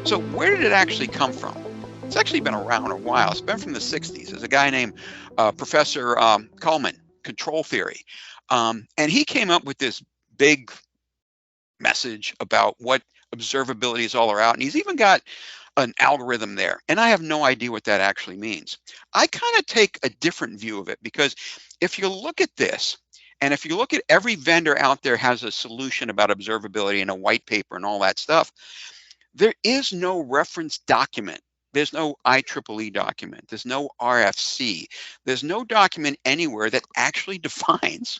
So where did it actually come from? It's actually been around a while. It's been from the 60s. There's a guy named Professor Kalman, control theory. And he came up with this big message about what observability is all about. And he's even got an algorithm there. And I have no idea what that actually means. I kind of take a different view of it because if you look at this, and if you look at every vendor out there has a solution about observability and a white paper and all that stuff, there is no reference document. There's no IEEE document. There's no RFC. There's no document anywhere that actually defines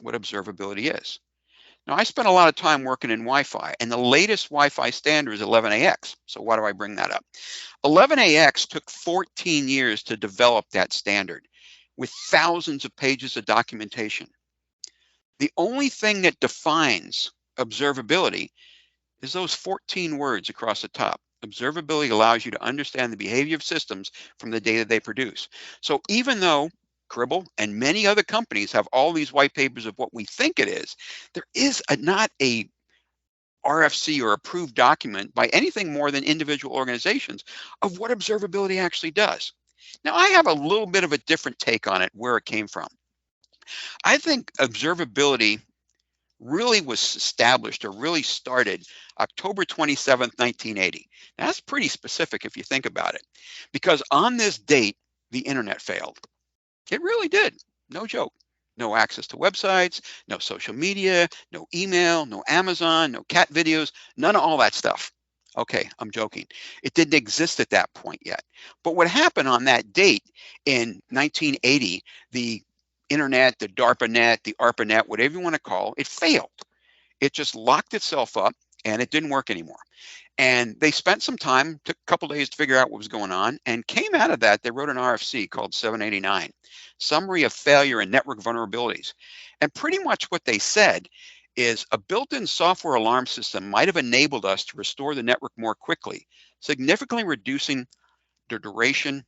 what observability is. Now, I spent a lot of time working in Wi-Fi, and the latest Wi-Fi standard is 11AX. So why do I bring that up? 11AX took 14 years to develop that standard with thousands of pages of documentation. The only thing that defines observability is those 14 words across the top. Observability allows you to understand the behavior of systems from the data they produce. So even though Crible and many other companies have all these white papers of what we think it is, there is not a RFC or approved document by anything more than individual organizations of what observability actually does. Now, I have a little bit of a different take on it, where it came from. I think observability really was established or really started October 27th, 1980. Now, that's pretty specific if you think about it, because on this date, the internet failed. It really did. No joke. No access to websites, no social media, no email, no Amazon, no cat videos, none of all that stuff. Okay, I'm joking. It didn't exist at that point yet. But what happened on that date in 1980, the internet, the DARPANet, the ARPANET, whatever you want to call it, failed. It just locked itself up and it didn't work anymore. And they spent some time, took a couple days to figure out what was going on, and came out of that, they wrote an RFC called 789, Summary of Failure and Network Vulnerabilities. And pretty much what they said is a built-in software alarm system might have enabled us to restore the network more quickly, significantly reducing the duration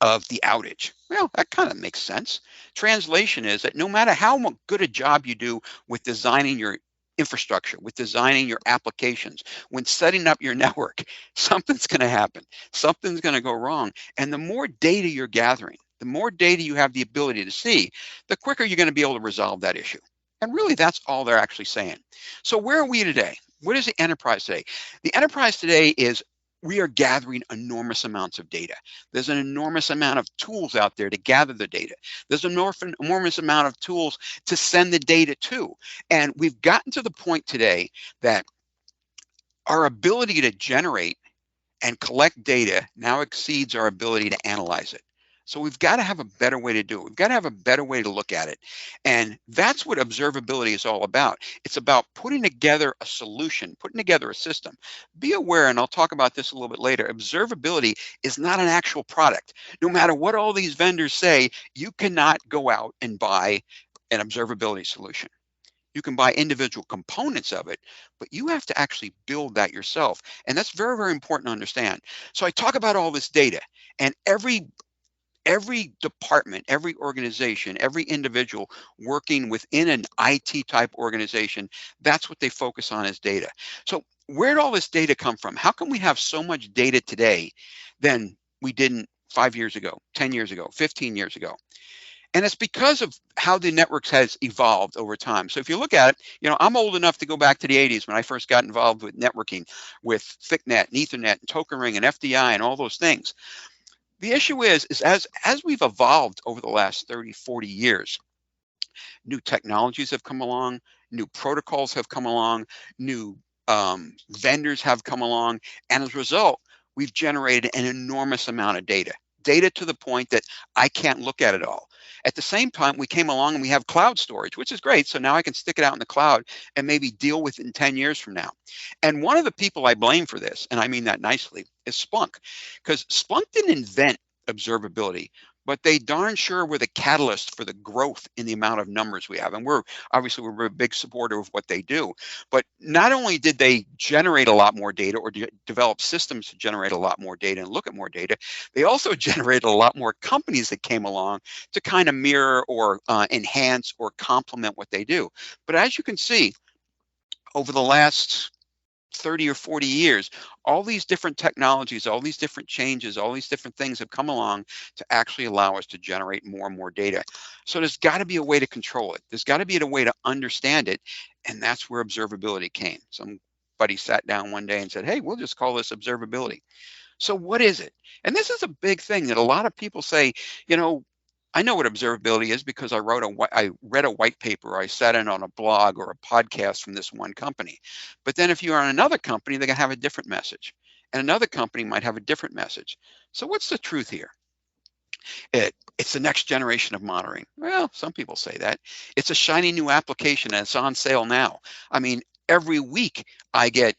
of the outage. Well, that kind of makes sense. Translation is that no matter how good a job you do with designing your infrastructure, with designing your applications, when setting up your network, something's going to happen. Something's going to go wrong. And the more data you're gathering, the more data you have the ability to see, the quicker you're going to be able to resolve that issue. And really, that's all they're actually saying. So where are we today? What is the enterprise today? The enterprise today is we are gathering enormous amounts of data. There's an enormous amount of tools out there to gather the data. There's an enormous amount of tools to send the data to. And we've gotten to the point today that our ability to generate and collect data now exceeds our ability to analyze it. So we've got to have a better way to do it. We've got to have a better way to look at it. And that's what observability is all about. It's about putting together a solution, putting together a system. Be aware, and I'll talk about this a little bit later, observability is not an actual product. No matter what all these vendors say, you cannot go out and buy an observability solution. You can buy individual components of it, but you have to actually build that yourself. And that's very, very important to understand. So I talk about all this data, and every department, every organization, every individual working within an IT type organization, that's what they focus on is data. So where did all this data come from? How come we have so much data today than we didn't 5 years ago, 10 years ago, 15 years ago? And it's because of how the networks has evolved over time. So if you look at it, I'm old enough to go back to the 80s when I first got involved with networking, with ThickNet and Ethernet and Token Ring and FDI and all those things. The issue is as we've evolved over the last 30, 40 years, new technologies have come along, new protocols have come along, new vendors have come along, and as a result, we've generated an enormous amount of data to the point that I can't look at it all. At the same time, we came along and we have cloud storage, which is great. So now I can stick it out in the cloud and maybe deal with it in 10 years from now. And one of the people I blame for this, and I mean that nicely, is Splunk, because Splunk didn't invent observability, but they darn sure were the catalyst for the growth in the amount of numbers we have. And we're a big supporter of what they do. But not only did they generate a lot more data or develop systems to generate a lot more data and look at more data, they also generated a lot more companies that came along to kind of mirror or enhance or complement what they do. But as you can see, over the last 30 or 40 years, all these different technologies, all these different changes, all these different things have come along to actually allow us to generate more and more data. So there's got to be a way to control it. There's got to be a way to understand it. And that's where observability came. Somebody sat down one day and said, hey, we'll just call this observability. So what is it? And this is a big thing that a lot of people say, you know, I know what observability is because I read a white paper, I sat in on a blog or a podcast from this one company. But then if you're on another company, they're going to have a different message. And another company might have a different message. So what's the truth here? It's the next generation of monitoring. Well, some people say that. It's a shiny new application and it's on sale now. I mean, every week I get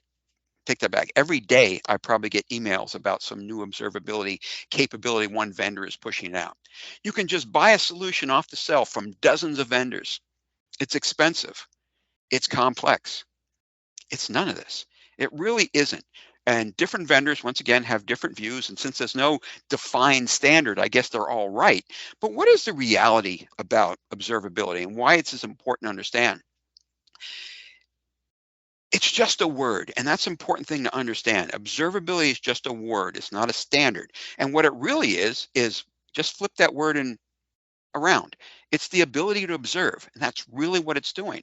take that back. Every day, I probably get emails about some new observability capability one vendor is pushing out. You can just buy a solution off the shelf from dozens of vendors. It's expensive. It's complex. It's none of this. It really isn't. And different vendors, once again, have different views. And since there's no defined standard, I guess they're all right. But what is the reality about observability and why it's as important to understand? It's just a word, and that's an important thing to understand. Observability is just a word. It's not a standard. And what it really is just flip that word around. It's the ability to observe, and that's really what it's doing.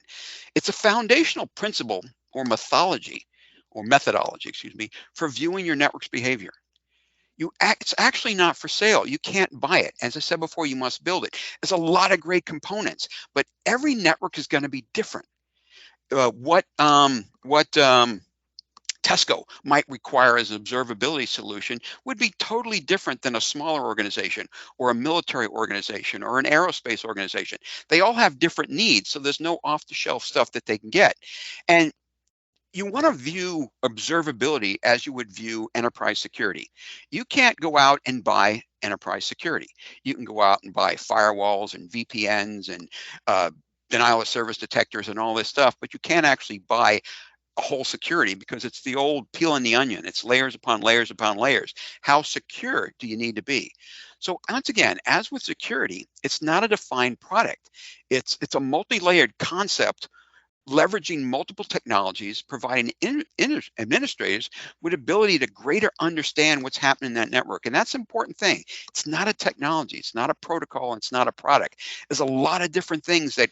It's a foundational principle or methodology, excuse me, for viewing your network's behavior. It's actually not for sale. You can't buy it. As I said before, you must build it. There's a lot of great components, but every network is going to be different. What Tesco might require as an observability solution would be totally different than a smaller organization or a military organization or an aerospace organization. They all have different needs, so there's no off-the-shelf stuff that they can get. And you want to view observability as you would view enterprise security. You can't go out and buy enterprise security. You can go out and buy firewalls and VPNs and denial of service detectors and all this stuff, but you can't actually buy a whole security because it's the old peeling the onion. It's layers upon layers upon layers. How secure do you need to be? So once again, as with security, it's not a defined product. It's a multi-layered concept leveraging multiple technologies, providing administrators with ability to greater understand what's happening in that network. And that's an important thing. It's not a technology. It's not a protocol. It's not a product. There's a lot of different things that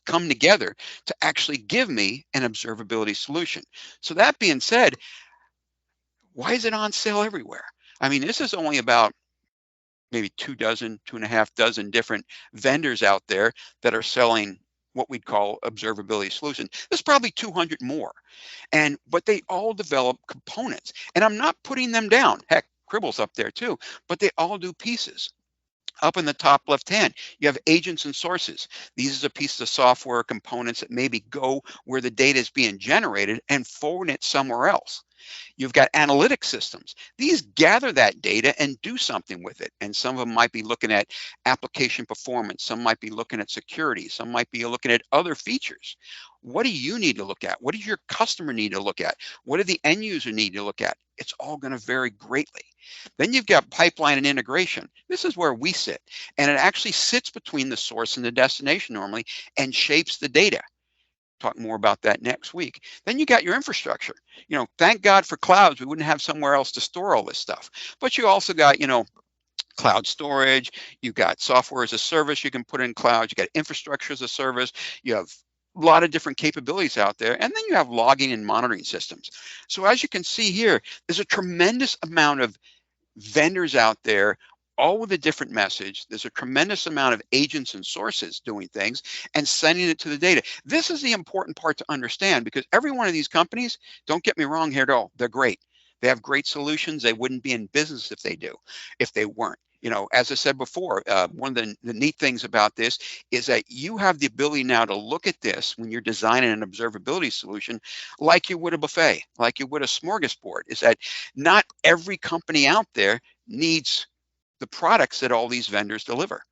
come together to actually give me an observability solution. So that being said, why is it on sale everywhere? I mean, this is only about maybe 2.5 dozen different vendors out there that are selling what we'd call observability solutions. There's probably 200 more, but they all develop components. And I'm not putting them down. Heck, Crible's up there too, but they all do pieces. Up in the top left hand, you have agents and sources. These are pieces of software components that maybe go where the data is being generated and forward it somewhere else. You've got analytic systems. These gather that data and do something with it. And some of them might be looking at application performance. Some might be looking at security. Some might be looking at other features. What do you need to look at? What does your customer need to look at? What do the end user need to look at? It's all going to vary greatly. Then you've got pipeline and integration. This is where we sit. And it actually sits between the source and the destination normally and shapes the data. Talk more about that next week. Then you got your infrastructure. Thank God for clouds. We wouldn't have somewhere else to store all this stuff. But you also got, cloud storage. You got software as a service you can put in cloud. You got infrastructure as a service. You have a lot of different capabilities out there. And then you have logging and monitoring systems. So as you can see here, there's a tremendous amount of vendors out there, all with a different message. There's a tremendous amount of agents and sources doing things and sending it to the data. This is the important part to understand, because every one of these companies, don't get me wrong here at all, they're great. They have great solutions. They wouldn't be in business if they weren't. As I said before, one of the neat things about this is that you have the ability now to look at this when you're designing an observability solution like you would a buffet, like you would a smorgasbord, is that not every company out there needs the products that all these vendors deliver.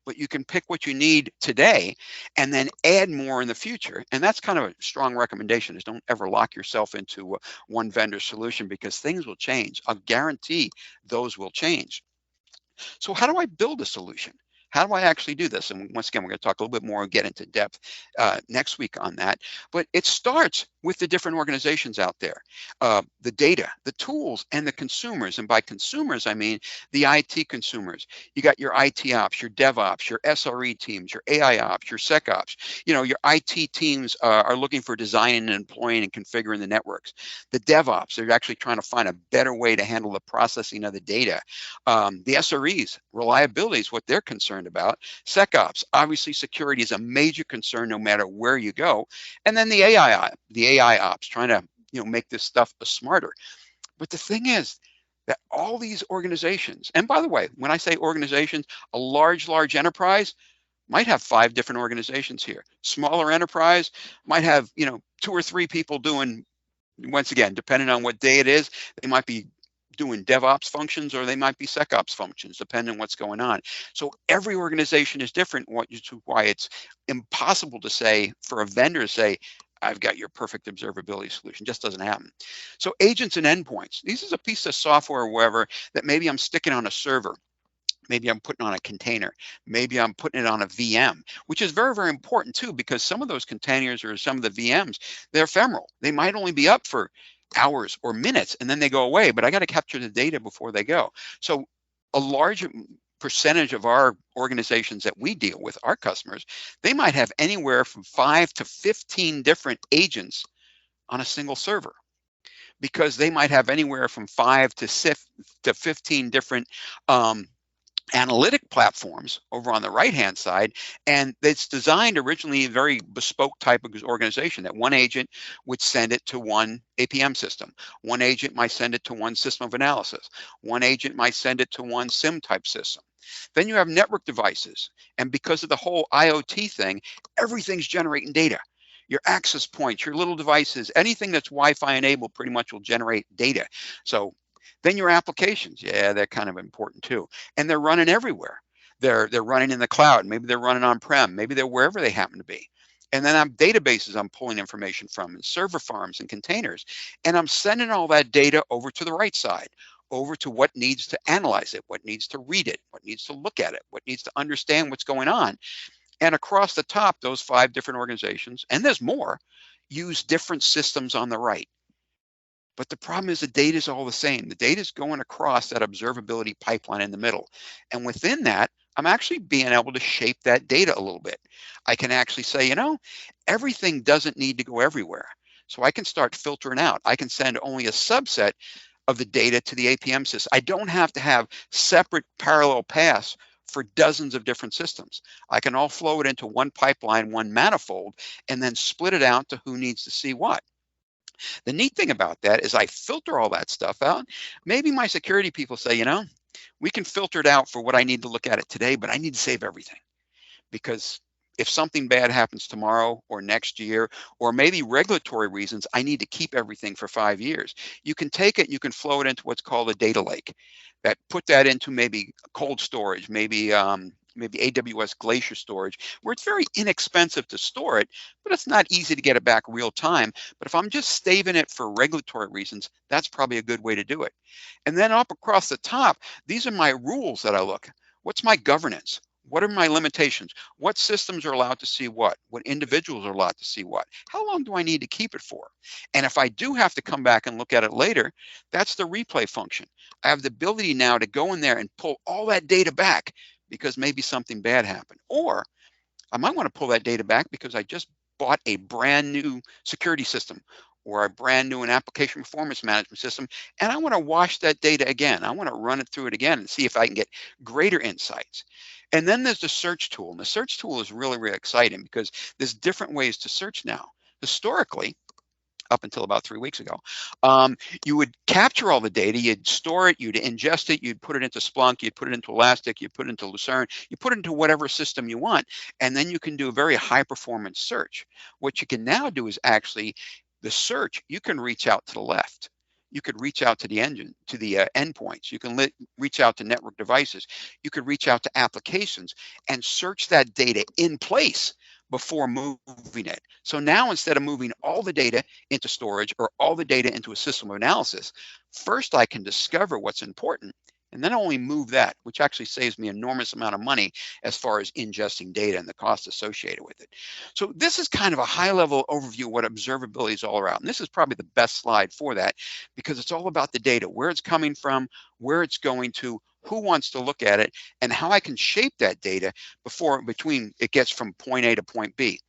But you can pick what you need today and then add more in the future. And that's kind of a strong recommendation, is don't ever lock yourself into one vendor solution, because things will change. I'll guarantee those will change. So how do I build a solution? How do I actually do this? And once again, we're going to talk a little bit more and get into depth next week on that. But it starts with the different organizations out there, the data, the tools, and the consumers. And by consumers, I mean the IT consumers. You got your IT ops, your DevOps, your SRE teams, your AI ops, your SecOps. You know, your IT teams are looking for designing and deploying and configuring the networks. The DevOps, they're actually trying to find a better way to handle the processing of the data. The SREs, reliability is what they're concerned about. SecOps, obviously security is a major concern no matter where you go. And then the AI ops, trying to make this stuff smarter. But the thing is that all these organizations, and by the way, when I say organizations, a large enterprise might have 5 different organizations here. Smaller enterprise might have 2 or 3 people doing, once again, depending on what day it is, they might be doing DevOps functions or they might be SecOps functions, depending on what's going on. So every organization is different, which is why it's impossible to say, for a vendor to say, I've got your perfect observability solution. Just doesn't happen. So agents and endpoints. This is a piece of software or whatever that maybe I'm sticking on a server. Maybe I'm putting on a container. Maybe I'm putting it on a VM, which is very, very important too, because some of those containers or some of the VMs, they're ephemeral. They might only be up for hours or minutes and then they go away, but I got to capture the data before they go. So a large percentage of our organizations that we deal with, our customers, they might have anywhere from 5 to 15 different agents on a single server, because they might have anywhere from 5 to 15 different analytic platforms over on the right-hand side, and it's designed originally a very bespoke type of organization that one agent would send it to one APM system. One agent might send it to one system of analysis. One agent might send it to one SIM type system. Then you have network devices, and because of the whole IoT thing, everything's generating data. Your access points, your little devices, anything that's Wi-Fi enabled pretty much will generate data. So then your applications, yeah, they're kind of important too. And they're running everywhere. They're running in the cloud. Maybe they're running on-prem. Maybe they're wherever they happen to be. And then I'm databases I'm pulling information from, and server farms and containers. And I'm sending all that data over to the right side, over to what needs to analyze it, what needs to read it, what needs to look at it, what needs to understand what's going on. And across the top, those 5 different organizations, and there's more, use different systems on the right. But the problem is the data is all the same. The data is going across that observability pipeline in the middle. And within that, I'm actually being able to shape that data a little bit. I can actually say, everything doesn't need to go everywhere. So I can start filtering out. I can send only a subset of the data to the APM system. I don't have to have separate parallel paths for dozens of different systems. I can all flow it into one pipeline, one manifold, and then split it out to who needs to see what. The neat thing about that is I filter all that stuff out. Maybe my security people say, we can filter it out for what I need to look at it today, but I need to save everything. Because if something bad happens tomorrow or next year, or maybe regulatory reasons, I need to keep everything for 5 years. You can take it, you can flow it into what's called a data lake. Put that into maybe cold storage, maybe AWS Glacier storage, where it's very inexpensive to store it, but it's not easy to get it back real time. But if I'm just staving it for regulatory reasons, that's probably a good way to do it. And then up across the top, these are my rules that I look. What's my governance? What are my limitations? What systems are allowed to see what? What individuals are allowed to see what? How long do I need to keep it for? And if I do have to come back and look at it later, that's the replay function. I have the ability now to go in there and pull all that data back because maybe something bad happened. Or I might want to pull that data back because I just bought a brand new security system or a brand new application performance management system, and I want to wash that data again. I want to run it through it again and see if I can get greater insights. And then there's the search tool. And the search tool is really, really exciting because there's different ways to search now. Historically, up until about 3 weeks ago, you would capture all the data, you'd store it, you'd ingest it, you'd put it into Splunk, you'd put it into Elastic, you'd put it into Lucerne, you put it into whatever system you want, and then you can do a very high performance search. What you can now do is actually, the search, you can reach out to the left. You could reach out to the engine, to the endpoints. You can reach out to network devices. You could reach out to applications and search that data in place before moving it. So now instead of moving all the data into storage or all the data into a system of analysis, first I can discover what's important and then only move that, which actually saves me an enormous amount of money as far as ingesting data and the cost associated with it. So this is kind of a high-level overview of what observability is all about. And this is probably the best slide for that, because it's all about the data, where it's coming from, where it's going to, who wants to look at it, and how I can shape that data between it gets from point A to point B.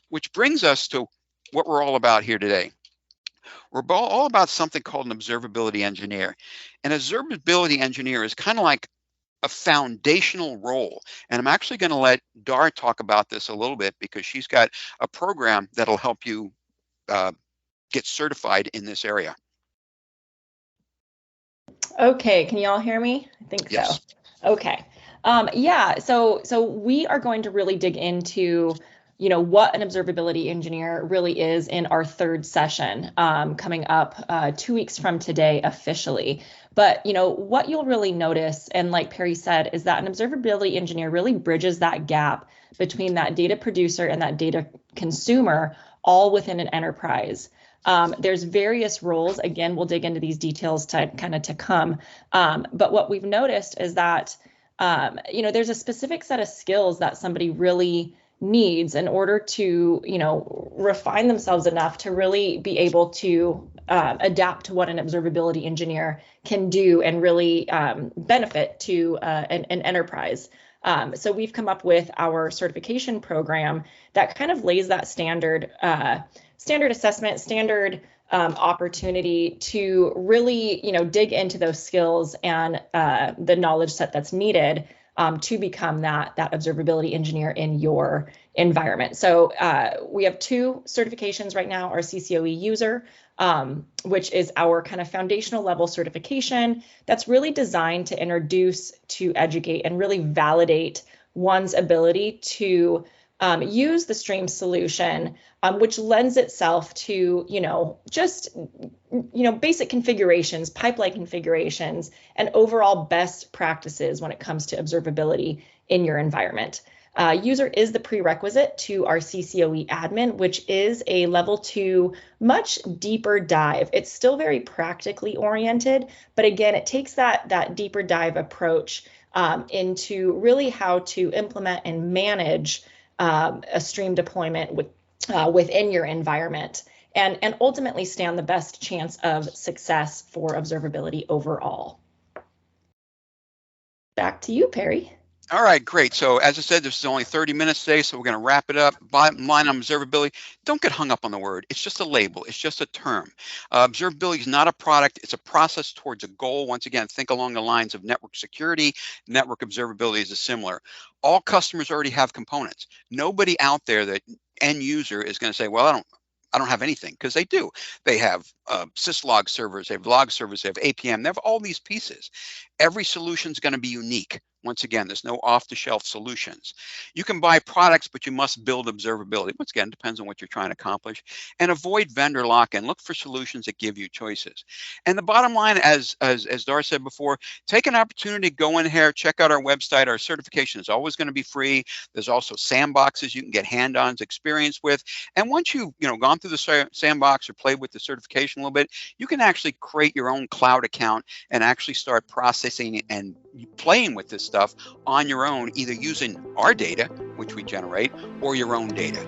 Which brings us to what we're all about here today. We're all about something called an observability engineer. An observability engineer is kind of like a foundational role. And I'm actually going to let Dar talk about this a little bit, because she's got a program that'll help you get certified in this area. Okay, can you all hear me? I think yes. So. Okay. Yeah, so we are going to really dig into what an observability engineer really is in our third session coming up 2 weeks from today officially. But what you'll really notice, and like Perry said, is that an observability engineer really bridges that gap between that data producer and that data consumer, all within an enterprise. There's various roles. Again, we'll dig into these details to come. But what we've noticed is that there's a specific set of skills that somebody really needs in order to refine themselves enough to really be able to adapt to what an observability engineer can do and really benefit to an enterprise. So we've come up with our certification program that kind of lays that standard assessment, standard opportunity to really dig into those skills and the knowledge set that's needed to become that observability engineer in your environment. So we have 2 certifications right now: our CCOE user, which is our kind of foundational level certification that's really designed to introduce, to educate, and really validate one's ability to use the stream solution, which lends itself to, basic configurations, pipeline configurations, and overall best practices when it comes to observability in your environment. User is the prerequisite to our CCOE admin, which is a level 2, much deeper dive. It's still very practically oriented, but again, it takes that deeper dive approach into really how to implement and manage a stream deployment within your environment, and ultimately stand the best chance of success for observability overall. Back to you, Perry. All right, great. So as I said, this is only 30 minutes today, so we're going to wrap it up. Bottom line on observability: don't get hung up on the word. It's just a label. It's just a term. Observability is not a product. It's a process towards a goal. Once again, think along the lines of network security. Network observability is similar. All customers already have components. Nobody out there, that end user, is going to say, well, I don't have anything, because they do. They have syslog servers, they have log servers, they have APM, they have all these pieces. Every solution is going to be unique. Once again, there's no off-the-shelf solutions. You can buy products, but you must build observability. Once again, it depends on what you're trying to accomplish. And avoid vendor lock-in. Look for solutions that give you choices. And the bottom line, as Dar said before, take an opportunity to go in here, check out our website. Our certification is always going to be free. There's also sandboxes you can get hand-on experience with. And once you've gone through the sandbox or played with the certification a little bit, you can actually create your own cloud account and actually start processing and playing with this stuff on your own, either using our data, which we generate, or your own data.